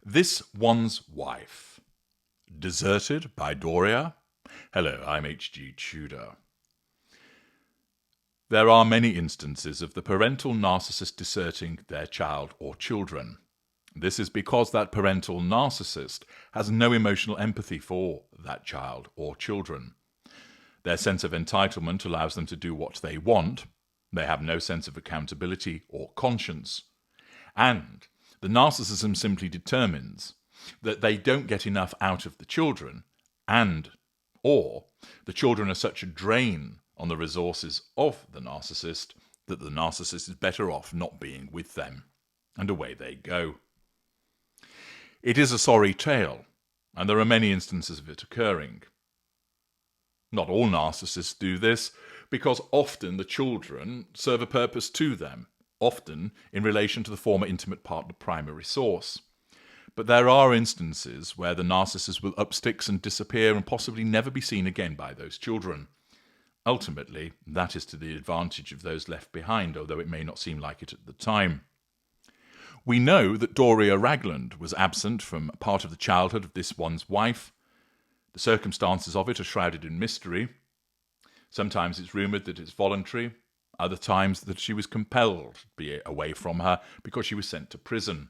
This One's Wife. Deserted by Doria. Hello, I'm H.G. Tudor. There are many instances of the parental narcissist deserting their child or children. This is because that parental narcissist has no emotional empathy for that child or children. Their sense of entitlement allows them to do what they want. They have no sense of accountability or conscience. And the narcissism simply determines that they don't get enough out of the children, or the children are such a drain on the resources of the narcissist that the narcissist is better off not being with them. And away they go. It is a sorry tale, and there are many instances of it occurring. Not all narcissists do this, because often the children serve a purpose to them, often in relation to the former intimate partner primary source. But there are instances where the narcissist will up sticks and disappear and possibly never be seen again by those children. Ultimately, that is to the advantage of those left behind, although it may not seem like it at the time. We know that Doria Ragland was absent from part of the childhood of this one's wife. The circumstances of it are shrouded in mystery. Sometimes it's rumoured that it's voluntary, other times that she was compelled to be away from her because she was sent to prison.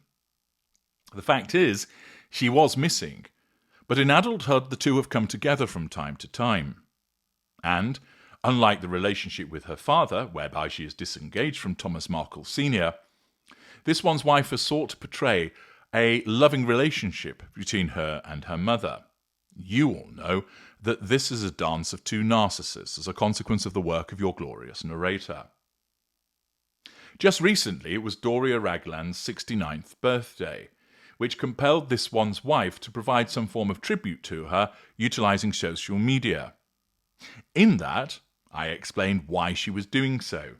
The fact is, she was missing, but in adulthood the two have come together from time to time. And, unlike the relationship with her father, whereby she is disengaged from Thomas Markle Sr., this one's wife has sought to portray a loving relationship between her and her mother. You all know that this is a dance of two narcissists as a consequence of the work of your glorious narrator. Just recently, it was Doria Ragland's 69th birthday, which compelled this one's wife to provide some form of tribute to her, utilising social media. In that, I explained why she was doing so.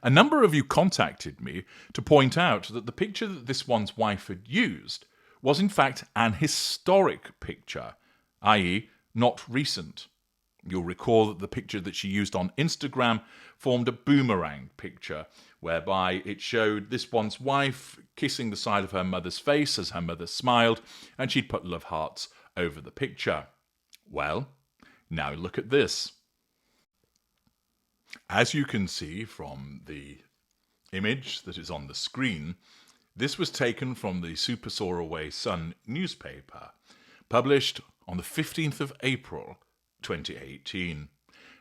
A number of you contacted me to point out that the picture that this one's wife had used was in fact an historic picture, i.e. not recent. You'll recall that the picture that she used on Instagram formed a boomerang picture, whereby it showed this one's wife kissing the side of her mother's face as her mother smiled, and she'd put love hearts over the picture. Well, now look at this. As you can see from the image that is on the screen, this was taken from the Super Soaraway Sun newspaper, published on the 15th of April, 2018.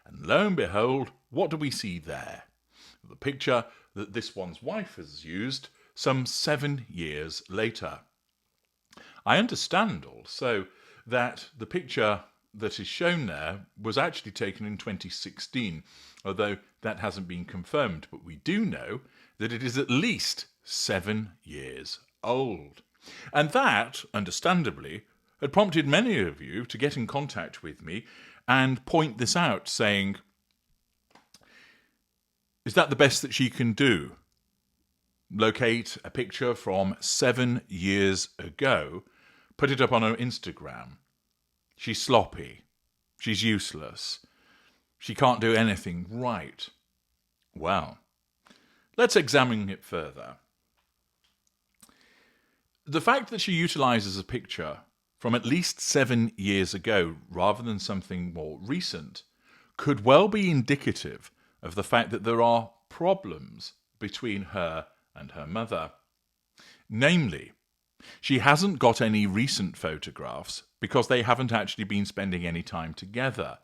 And lo and behold, what do we see there? The picture that this one's wife has used some 7 years later. I understand also that the picture that is shown there was actually taken in 2016, although that hasn't been confirmed. But we do know that it is at least 7 years old. And that, understandably, had prompted many of you to get in contact with me and point this out, saying, is that the best that she can do? Locate a picture from 7 years ago, put it up on her Instagram. She's sloppy. She's useless. She can't do anything right. Well, let's examine it further. The fact that she utilises a picture from at least 7 years ago rather than something more recent could well be indicative of the fact that there are problems between her and her mother. Namely, she hasn't got any recent photographs because they haven't actually been spending any time together,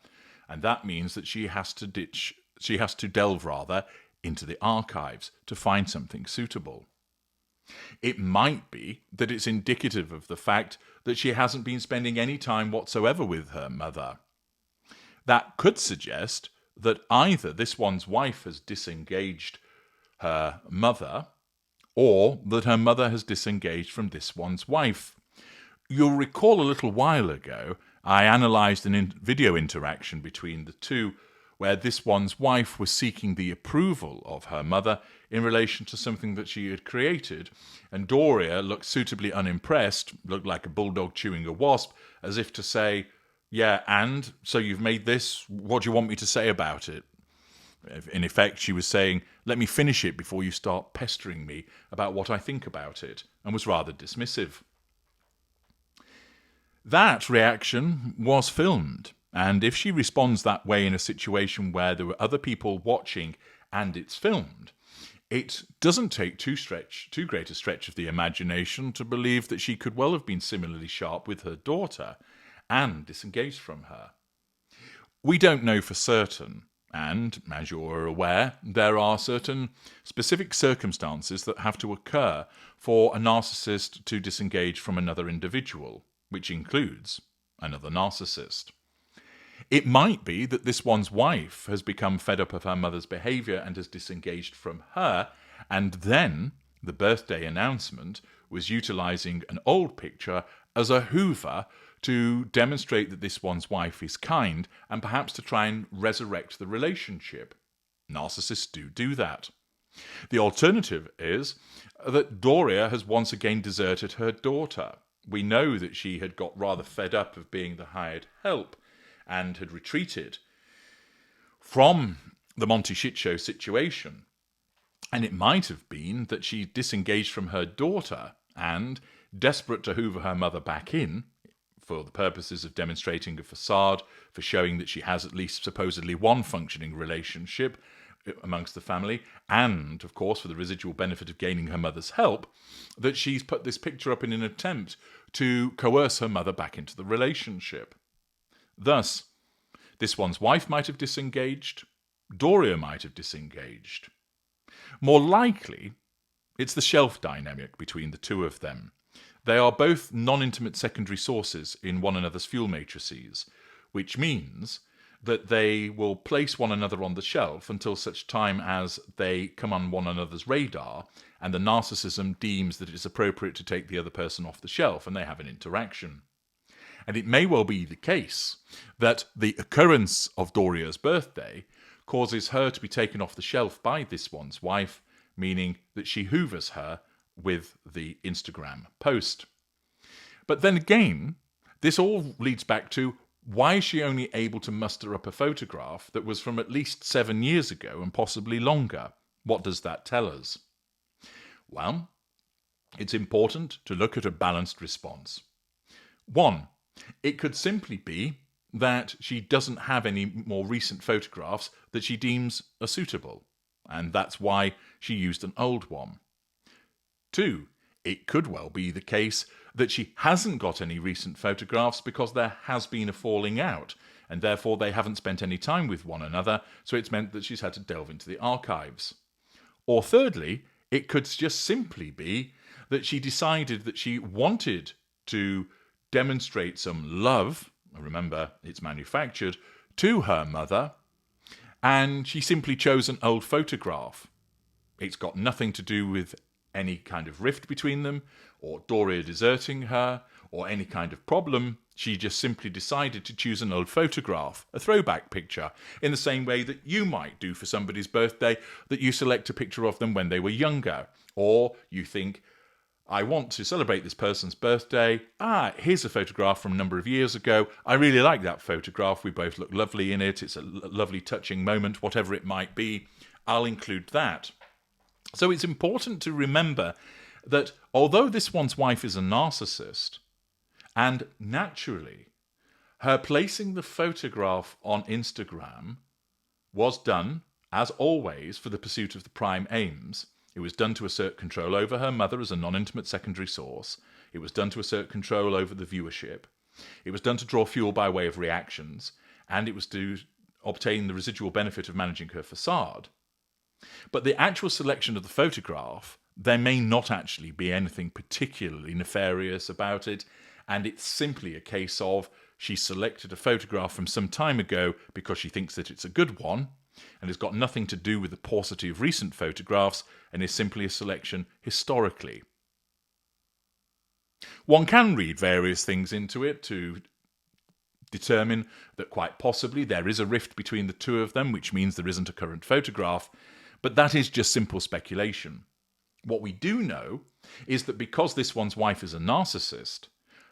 and that means that she has to delve into the archives to find something suitable. It might be that it's indicative of the fact that she hasn't been spending any time whatsoever with her mother. That could suggest that either this one's wife has disengaged her mother, or that her mother has disengaged from this one's wife. You'll recall a little while ago, I analysed video interaction between the two, where this one's wife was seeking the approval of her mother in relation to something that she had created, and Doria looked suitably unimpressed, looked like a bulldog chewing a wasp, as if to say, yeah, and? So you've made this? What do you want me to say about it? In effect, she was saying, let me finish it before you start pestering me about what I think about it, and was rather dismissive. That reaction was filmed, and if she responds that way in a situation where there were other people watching and it's filmed, it doesn't take too great a stretch of the imagination to believe that she could well have been similarly sharp with her daughter and disengaged from her. We don't know for certain, and, as you're aware, there are certain specific circumstances that have to occur for a narcissist to disengage from another individual, which includes another narcissist. It might be that this one's wife has become fed up of her mother's behaviour and has disengaged from her, and then the birthday announcement was utilising an old picture as a hoover to demonstrate that this one's wife is kind and perhaps to try and resurrect the relationship. Narcissists do that. The alternative is that Doria has once again deserted her daughter. We know that she had got rather fed up of being the hired help and had retreated from the Monty Shit Show situation. And it might have been that she disengaged from her daughter and, desperate to hoover her mother back in, for the purposes of demonstrating a facade, for showing that she has at least supposedly one functioning relationship amongst the family, and, of course, for the residual benefit of gaining her mother's help, that she's put this picture up in an attempt to coerce her mother back into the relationship. Thus, this one's wife might have disengaged, Doria might have disengaged. More likely, it's the shelf dynamic between the two of them. They are both non-intimate secondary sources in one another's fuel matrices, which means that they will place one another on the shelf until such time as they come on one another's radar and the narcissism deems that it is appropriate to take the other person off the shelf and they have an interaction. And it may well be the case that the occurrence of Doria's birthday causes her to be taken off the shelf by this one's wife, meaning that she hoovers her with the Instagram post. But then again, this all leads back to why is she only able to muster up a photograph that was from at least 7 years ago and possibly longer? What does that tell us? Well, it's important to look at a balanced response. 1, it could simply be that she doesn't have any more recent photographs that she deems are suitable, and that's why she used an old one. 2, it could well be the case that she hasn't got any recent photographs because there has been a falling out, and therefore they haven't spent any time with one another, so it's meant that she's had to delve into the archives. Or thirdly, it could just simply be that she decided that she wanted to demonstrate some love, remember it's manufactured, to her mother, and she simply chose an old photograph. It's got nothing to do with any kind of rift between them, or Doria deserting her, or any kind of problem. She just simply decided to choose an old photograph, a throwback picture, in the same way that you might do for somebody's birthday, that you select a picture of them when they were younger. Or you think, I want to celebrate this person's birthday. Here's a photograph from a number of years ago. I really like that photograph. We both look lovely in it. It's a lovely, touching moment, whatever it might be. I'll include that. So it's important to remember that although this one's wife is a narcissist, and naturally her placing the photograph on Instagram was done, as always, for the pursuit of the prime aims. It was done to assert control over her mother as a non-intimate secondary source. It was done to assert control over the viewership. It was done to draw fuel by way of reactions. And it was to obtain the residual benefit of managing her facade. But the actual selection of the photograph, there may not actually be anything particularly nefarious about it, and it's simply a case of she selected a photograph from some time ago because she thinks that it's a good one, and has got nothing to do with the paucity of recent photographs, and is simply a selection historically. One can read various things into it to determine that quite possibly there is a rift between the two of them, which means there isn't a current photograph, but that is just simple speculation. What we do know is that because this one's wife is a narcissist,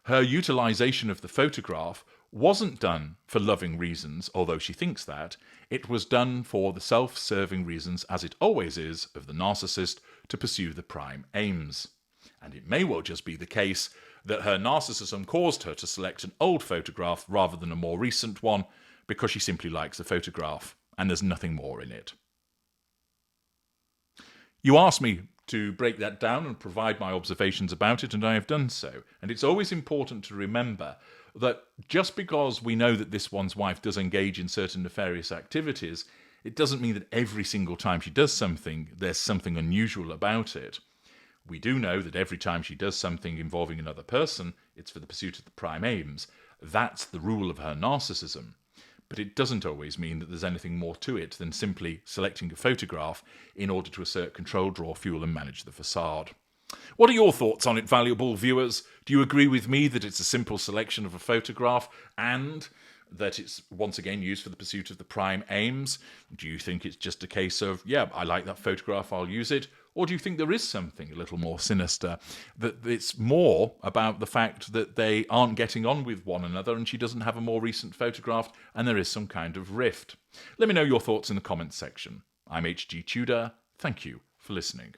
her utilisation of the photograph wasn't done for loving reasons, although she thinks that. It was done for the self-serving reasons, as it always is, of the narcissist to pursue the prime aims. And it may well just be the case that her narcissism caused her to select an old photograph rather than a more recent one because she simply likes the photograph and there's nothing more in it. You asked me to break that down and provide my observations about it, and I have done so. And it's always important to remember that just because we know that this one's wife does engage in certain nefarious activities, it doesn't mean that every single time she does something, there's something unusual about it. We do know that every time she does something involving another person, it's for the pursuit of the prime aims. That's the rule of her narcissism. But it doesn't always mean that there's anything more to it than simply selecting a photograph in order to assert control, draw fuel, and manage the facade. What are your thoughts on it, valuable viewers? Do you agree with me that it's a simple selection of a photograph and that it's once again used for the pursuit of the prime aims? Do you think it's just a case of, yeah, I like that photograph, I'll use it? Or do you think there is something a little more sinister, that it's more about the fact that they aren't getting on with one another and she doesn't have a more recent photograph and there is some kind of rift? Let me know your thoughts in the comments section. I'm HG Tudor. Thank you for listening.